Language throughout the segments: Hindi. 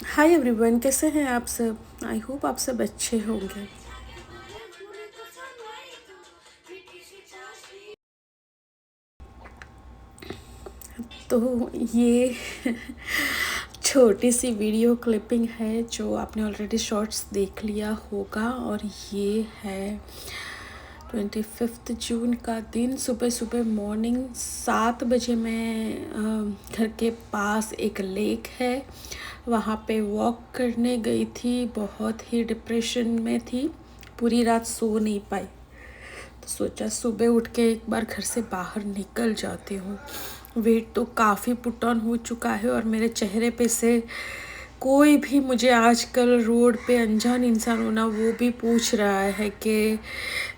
हाय एवरीवन, कैसे हैं आप सब। आई होप आप सब अच्छे होंगे। तो ये छोटी सी वीडियो क्लिपिंग है जो आपने ऑलरेडी शॉर्ट्स देख लिया होगा। और ये है 25 जून का दिन। सुबह सुबह मॉर्निंग 7 बजे मैं घर के पास एक लेक है वहाँ पे वॉक करने गई थी। बहुत ही डिप्रेशन में थी, पूरी रात सो नहीं पाई, तो सोचा सुबह उठ के एक बार घर से बाहर निकल जाती हूँ। वेट तो काफ़ी पुट ऑन हो चुका है और मेरे चेहरे पे से कोई भी मुझे आजकल रोड पे अनजान इंसान होना वो भी पूछ रहा है कि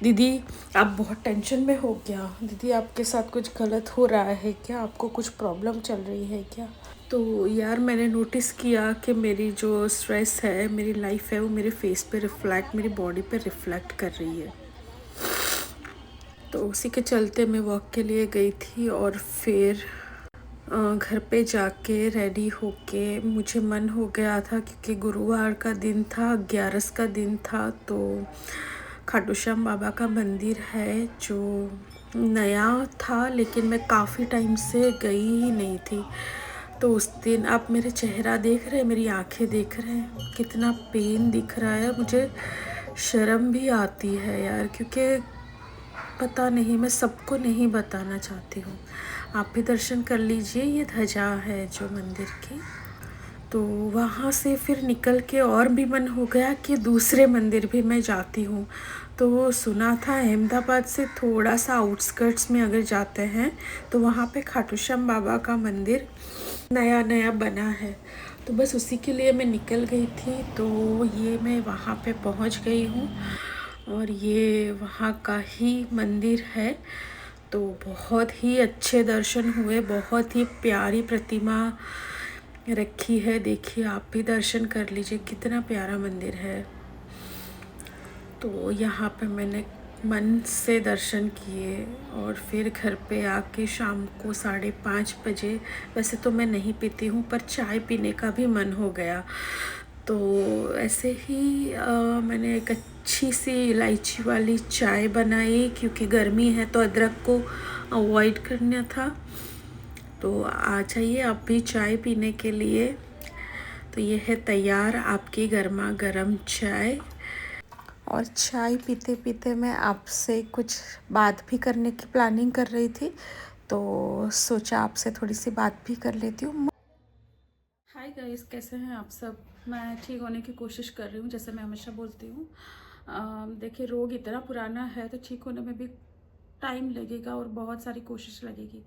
दीदी आप बहुत टेंशन में हो क्या, दीदी आपके साथ कुछ गलत हो रहा है क्या, आपको कुछ प्रॉब्लम चल रही है क्या। तो यार मैंने नोटिस किया कि मेरी जो स्ट्रेस है, मेरी लाइफ है, वो मेरे फेस पे रिफ्लेक्ट, मेरी बॉडी पे रिफ्लेक्ट कर रही है। तो उसी के चलते मैं वॉक के लिए गई थी और फिर घर पे जाके रेडी होके मुझे मन हो गया था, क्योंकि गुरुवार का दिन था, 11 का दिन था। तो खाटू श्याम बाबा का मंदिर है जो नया था, लेकिन मैं काफ़ी टाइम से गई ही नहीं थी। तो उस दिन आप मेरे चेहरा देख रहे हैं, मेरी आंखें देख रहे हैं, कितना पेन दिख रहा है। मुझे शर्म भी आती है यार, क्योंकि पता नहीं, मैं सबको नहीं बताना चाहती हूँ। आप भी दर्शन कर लीजिए, ये ध्वजा है जो मंदिर की। तो वहाँ से फिर निकल के और भी मन हो गया कि दूसरे मंदिर भी मैं जाती हूँ। तो सुना था अहमदाबाद से थोड़ा सा आउटस्कर्ट्स में अगर जाते हैं तो वहाँ पे खाटू श्याम बाबा का मंदिर नया नया बना है। तो बस उसी के लिए मैं निकल गई थी। तो ये मैं वहाँ पे पहुँच गई हूँ और ये वहाँ का ही मंदिर है। तो बहुत ही अच्छे दर्शन हुए, बहुत ही प्यारी प्रतिमा रखी है। देखिए आप भी दर्शन कर लीजिए, कितना प्यारा मंदिर है। तो यहाँ पे मैंने मन से दर्शन किए और फिर घर पे आके शाम को 5:30 बजे, वैसे तो मैं नहीं पीती हूँ पर चाय पीने का भी मन हो गया। तो ऐसे ही मैंने एक अच्छी सी इलायची वाली चाय बनाई, क्योंकि गर्मी है तो अदरक को अवॉइड करना था। तो आ जाइए आप भी चाय पीने के लिए। तो ये है तैयार आपकी गर्मा गर्म चाय। और चाय पीते पीते मैं आपसे कुछ बात भी करने की प्लानिंग कर रही थी, तो सोचा आपसे थोड़ी सी बात भी कर लेती हूँ। हाय गाइस, कैसे हैं आप सब। मैं ठीक होने की कोशिश कर रही हूँ, जैसे मैं हमेशा बोलती हूँ। देखिए रोग इतना पुराना है तो ठीक होने में भी टाइम लगेगा और बहुत सारी कोशिश लगेगी।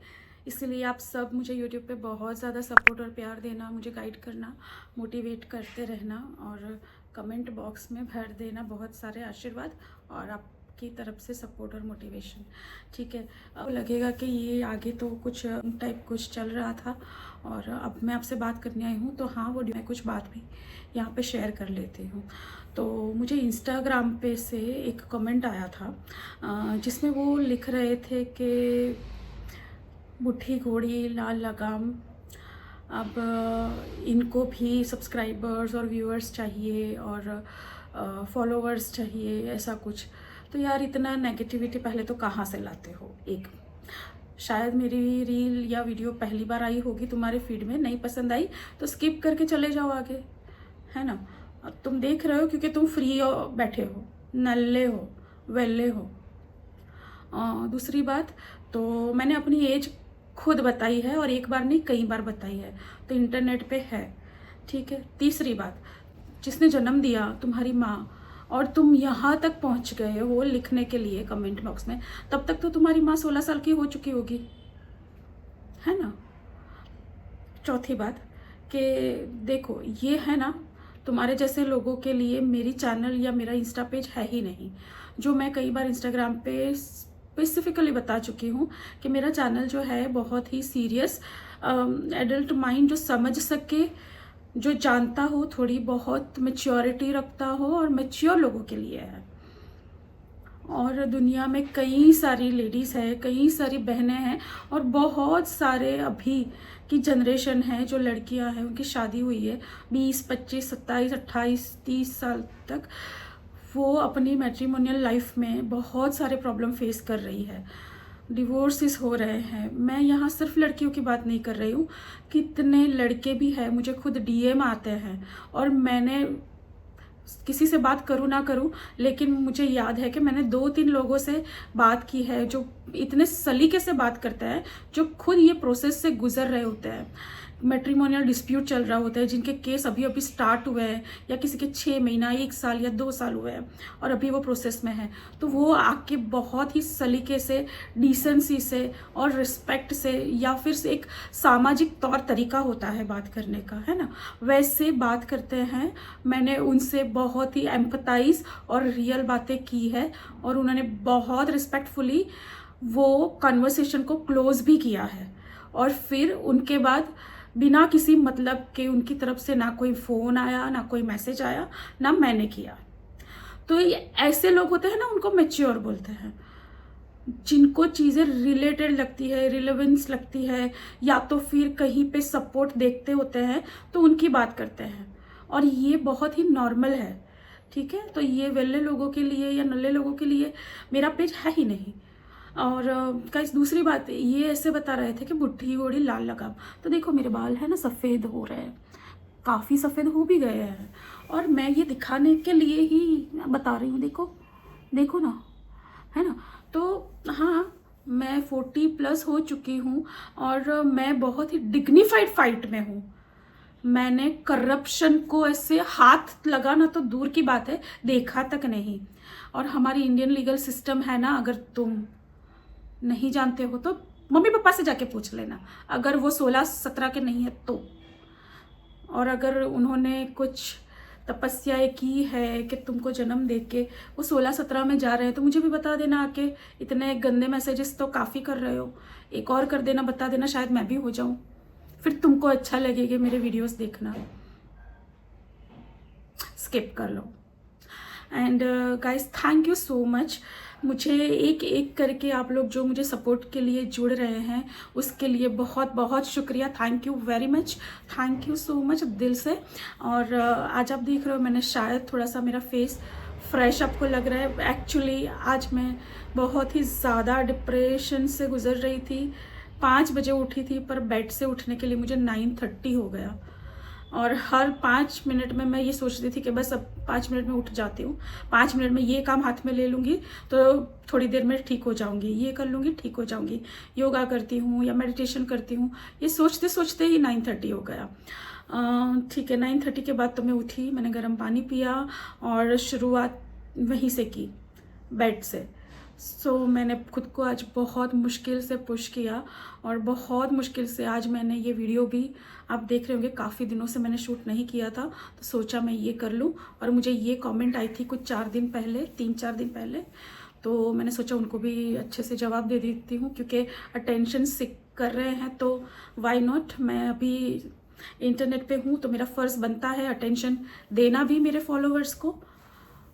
इसलिए आप सब मुझे यूट्यूब पे बहुत ज़्यादा सपोर्ट और प्यार देना, मुझे गाइड करना, मोटिवेट करते रहना और कमेंट बॉक्स में भर देना बहुत सारे आशीर्वाद और आपकी तरफ से सपोर्ट और मोटिवेशन। ठीक है, अब लगेगा कि ये आगे तो कुछ टाइप कुछ चल रहा था और अब मैं आपसे बात करने आई हूँ, तो हाँ वो मैं कुछ बात भी यहाँ पे शेयर कर लेती हूँ। तो मुझे इंस्टाग्राम पे से एक कमेंट आया था जिसमें वो लिख रहे थे कि बुढ़ी घोड़ी लाल लगाम, अब इनको भी सब्सक्राइबर्स और व्यूअर्स चाहिए और फॉलोअर्स चाहिए, ऐसा कुछ। तो यार इतना नेगेटिविटी पहले तो कहाँ से लाते हो। एक शायद मेरी रील या वीडियो पहली बार आई होगी तुम्हारे फीड में, नहीं पसंद आई तो स्किप करके चले जाओ आगे, है ना। अब तुम देख रहे हो क्योंकि तुम फ्री हो, बैठे हो, नल्ले हो, वेल्ले हो। दूसरी बात, तो मैंने अपनी एज खुद बताई है और एक बार नहीं कई बार बताई है, तो इंटरनेट पे है। ठीक है। तीसरी बात, जिसने जन्म दिया तुम्हारी माँ और तुम यहाँ तक पहुँच गए हो लिखने के लिए कमेंट बॉक्स में, तब तक तो तुम्हारी माँ 16 साल की हो चुकी होगी, है ना। चौथी बात कि देखो ये है ना, तुम्हारे जैसे लोगों के लिए मेरी चैनल या मेरा इंस्टा पेज है ही नहीं। जो मैं कई बार इंस्टाग्राम पे स्पेसिफिकली बता चुकी हूँ कि मेरा चैनल जो है बहुत ही सीरियस एडल्ट माइंड जो समझ सके, जो जानता हो, थोड़ी बहुत मेच्योरिटी रखता हो और मेच्योर लोगों के लिए है। और दुनिया में कई सारी लेडीज़ है, कई सारी बहनें हैं और बहुत सारे अभी की जनरेशन है जो लड़कियां हैं, उनकी शादी हुई है 20, 25, 27, 28, 30 साल तक। वो अपनी मैट्रिमोनियल लाइफ में बहुत सारे प्रॉब्लम फेस कर रही है, डिवोर्सेस हो रहे हैं। मैं यहाँ सिर्फ लड़कियों की बात नहीं कर रही हूँ, कितने लड़के भी हैं, मुझे खुद डीएम आते हैं और मैंने किसी से बात करूँ ना करूँ, लेकिन मुझे याद है कि मैंने 2-3 लोगों से बात की है जो इतने सलीके से बात करते हैं, जो खुद ये प्रोसेस से गुजर रहे होते हैं। मैट्रिमोनियल डिस्प्यूट चल रहा होता है, जिनके केस अभी अभी स्टार्ट हुए हैं या किसी के 6 महीना, 1 साल या 2 साल हुए हैं और अभी वो प्रोसेस में है। तो वो आके बहुत ही सलीके से, डिसेंसी से और रिस्पेक्ट से, या फिर से एक सामाजिक तौर तरीका होता है बात करने का, है ना, वैसे बात करते हैं। मैंने उनसे बहुत ही एम्पथाइज और रियल बातें की है और उन्होंने बहुत रिस्पेक्टफुली वो कन्वर्सेशन को क्लोज भी किया है। और फिर उनके बाद बिना किसी मतलब के उनकी तरफ से ना कोई फ़ोन आया, ना कोई मैसेज आया, ना मैंने किया। तो ये ऐसे लोग होते हैं ना, उनको मैच्योर बोलते हैं, जिनको चीज़ें रिलेटेड लगती है, रिलेवेंस लगती है, या तो फिर कहीं पे सपोर्ट देखते होते हैं तो उनकी बात करते हैं। और ये बहुत ही नॉर्मल है, ठीक है। तो ये वेले लोगों के लिए या नल्ले लोगों के लिए मेरा पेज है ही नहीं। और गाइस दूसरी बात, ये ऐसे बता रहे थे कि बुढ़ी घोड़ी लाल लगाम। तो देखो मेरे बाल है ना सफ़ेद हो रहे हैं, काफ़ी सफ़ेद हो भी गए हैं, और मैं ये दिखाने के लिए ही बता रही हूँ। देखो देखो ना, है ना। तो हाँ, मैं 40+ हो चुकी हूँ और मैं बहुत ही डिग्निफाइड फाइट में हूँ। मैंने करप्शन को ऐसे हाथ लगाना तो दूर की बात है, देखा तक नहीं। और हमारी इंडियन लीगल सिस्टम है ना, अगर तुम नहीं जानते हो तो मम्मी पापा से जाके पूछ लेना, अगर वो 16-17 के नहीं है तो। और अगर उन्होंने कुछ तपस्याएं की है कि तुमको जन्म दे के वो 16-17 में जा रहे हैं, तो मुझे भी बता देना आके। इतने गंदे मैसेजेस तो काफ़ी कर रहे हो, एक और कर देना, बता देना, शायद मैं भी हो जाऊं, फिर तुमको अच्छा लगेगा मेरे वीडियोस देखना। स्किप कर लो। And guys thank you so much. मुझे एक एक करके आप लोग जो मुझे सपोर्ट के लिए जुड़ रहे हैं, उसके लिए बहुत बहुत शुक्रिया। Thank you very much, thank you so much दिल से। और आज आप देख रहे हो, मैंने शायद थोड़ा सा मेरा फेस फ्रेश आपको लग रहा है। एक्चुअली आज मैं बहुत ही ज़्यादा डिप्रेशन से गुजर रही थी। 5 बजे उठी थी, पर बेड से उठने के लिए मुझे 9:30 हो गया। और हर 5 मिनट में मैं ये सोचती थी कि बस अब 5 मिनट में उठ जाती हूँ, 5 मिनट में ये काम हाथ में ले लूँगी तो थोड़ी देर में ठीक हो जाऊँगी, ये कर लूँगी ठीक हो जाऊँगी, योगा करती हूँ या मेडिटेशन करती हूँ। ये सोचते सोचते ही 9:30 हो गया। ठीक है, 9:30 के बाद तो मैं उठी, मैंने गर्म पानी पिया और शुरुआत वहीं से की, बेड से। मैंने खुद को आज बहुत मुश्किल से पुश किया और बहुत मुश्किल से आज मैंने ये वीडियो भी, आप देख रहे होंगे, काफ़ी दिनों से मैंने शूट नहीं किया था, तो सोचा मैं ये कर लूँ। और मुझे ये कमेंट आई थी कुछ 4 दिन पहले, 3-4 दिन पहले, तो मैंने सोचा उनको भी अच्छे से जवाब दे देती हूँ, क्योंकि अटेंशन सीक कर रहे हैं तो वाई नॉट। मैं अभी इंटरनेट पे हूँ तो मेरा फ़र्ज़ बनता है अटेंशन देना भी मेरे फॉलोअर्स को,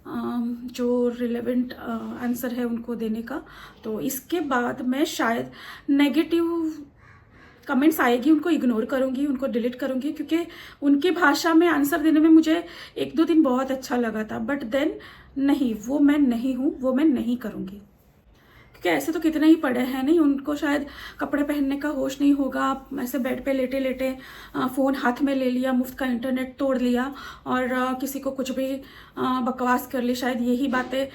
जो रिलेवेंट आंसर है उनको देने का। तो इसके बाद मैं शायद नेगेटिव कमेंट्स आएगी उनको इग्नोर करूँगी, उनको डिलीट करूँगी, क्योंकि उनकी भाषा में आंसर देने में मुझे 1-2 दिन बहुत अच्छा लगा था, बट देन नहीं, वो मैं नहीं हूँ, वो मैं नहीं करूँगी। क्योंकि ऐसे तो कितने ही पड़े हैं, नहीं उनको शायद कपड़े पहनने का होश नहीं होगा, ऐसे बेड पे लेटे लेटे फ़ोन हाथ में ले लिया, मुफ्त का इंटरनेट तोड़ लिया और किसी को कुछ भी बकवास कर ली। शायद यही बातें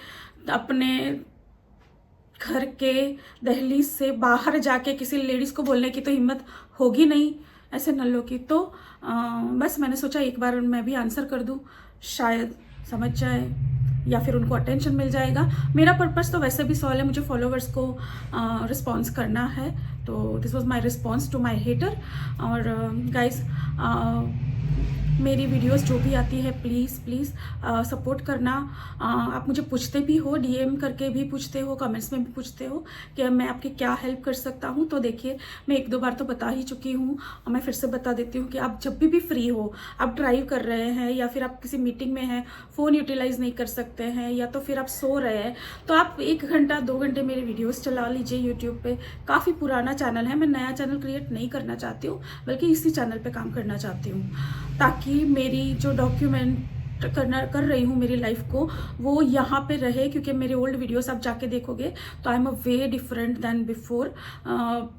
अपने घर के दहलीज से बाहर जाके किसी लेडीज़ को बोलने की तो हिम्मत होगी नहीं ऐसे नल्लों की। तो बस मैंने सोचा एक बार मैं भी आंसर कर दूँ, शायद समझ जाए या फिर उनको अटेंशन मिल जाएगा। मेरा पर्पस तो वैसे भी सॉल्व है, मुझे फॉलोवर्स को रिस्पॉन्स करना है, तो this was my response to my hater. और गाइस मेरी वीडियोस जो भी आती है प्लीज़ प्लीज़ सपोर्ट करना। आप मुझे पूछते भी हो, डीएम करके भी पूछते हो, कमेंट्स में भी पूछते हो कि मैं आपकी क्या हेल्प कर सकता हूँ। तो देखिए, मैं 1-2 बार तो बता ही चुकी हूँ और मैं फिर से बता देती हूँ कि आप जब भी फ्री हो, आप ड्राइव कर रहे हैं या फिर आप किसी मीटिंग में हैं, फ़ोन यूटिलाइज़ नहीं कर सकते हैं, या तो फिर आप सो रहे हैं, तो आप 1 घंटा 2 घंटे मेरे वीडियोज़ चला लीजिए यूट्यूब पे। काफ़ी पुराना चैनल है, मैं नया चैनल क्रिएट नहीं करना चाहती हूँ, बल्कि इसी चैनल पे काम करना चाहती हूँ, ताकि मेरी जो डॉक्यूमेंट कर रही हूँ मेरी लाइफ को, वो यहाँ पे रहे। क्योंकि मेरे ओल्ड वीडियोस आप जाके देखोगे तो I am a way different than before.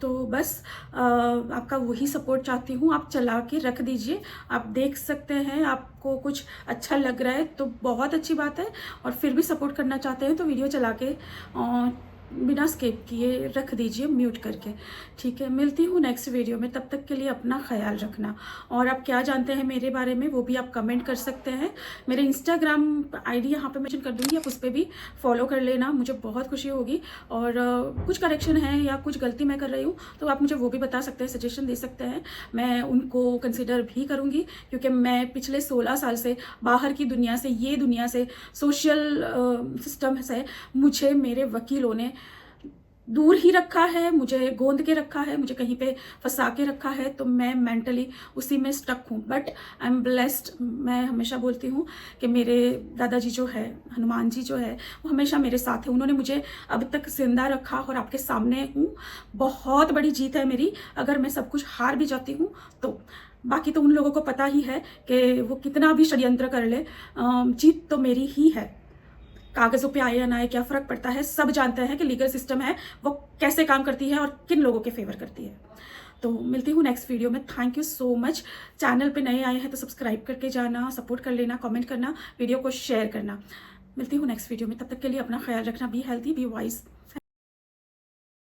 तो बस आपका वही सपोर्ट चाहती हूँ। आप चला के रख दीजिए, आप देख सकते हैं, आपको कुछ अच्छा लग रहा है तो बहुत अच्छी बात है, और फिर भी सपोर्ट करना चाहते हैं तो वीडियो चला के बिना स्किप किए रख दीजिए, म्यूट करके। ठीक है, मिलती हूँ नेक्स्ट वीडियो में, तब तक के लिए अपना ख्याल रखना। और आप क्या जानते हैं मेरे बारे में वो भी आप कमेंट कर सकते हैं। मेरे इंस्टाग्राम आईडी यहाँ पे मेंशन कर दूँगी, आप उस पर भी फॉलो कर लेना, मुझे बहुत खुशी होगी। और कुछ करेक्शन है या कुछ गलती मैं कर रही हूँ तो आप मुझे वो भी बता सकते हैं, सजेशन दे सकते हैं, मैं उनको कंसिडर भी करूँगी। क्योंकि मैं पिछले 16 साल से बाहर की दुनिया से, ये दुनिया से, सोशल सिस्टम से मुझे मेरे वकीलों ने दूर ही रखा है, मुझे गोंद के रखा है, मुझे कहीं पे फंसा के रखा है, तो मैं मेंटली उसी में स्टक हूँ। But I am blessed. मैं हमेशा बोलती हूँ कि मेरे दादाजी जो है, हनुमान जी जो है, वो हमेशा मेरे साथ है। उन्होंने मुझे अब तक जिंदा रखा और आपके सामने हूँ। बहुत बड़ी जीत है मेरी। अगर मैं सब कुछ हार भी जाती हूँ तो बाकी तो उन लोगों को पता ही है कि वो कितना भी षड्यंत्र कर ले, जीत तो मेरी ही है। कागजों पे आए या ना आए क्या फ़र्क पड़ता है, सब जानते हैं कि लीगल सिस्टम है वो कैसे काम करती है और किन लोगों के फेवर करती है। तो मिलती हूँ नेक्स्ट वीडियो में। Thank you so much. Channel पे नए आए हैं तो सब्सक्राइब करके जाना, सपोर्ट कर लेना, कमेंट करना, वीडियो को शेयर करना। मिलती हूँ नेक्स्ट वीडियो में, तब तक के लिए अपना ख्याल रखना। Be healthy, be wise.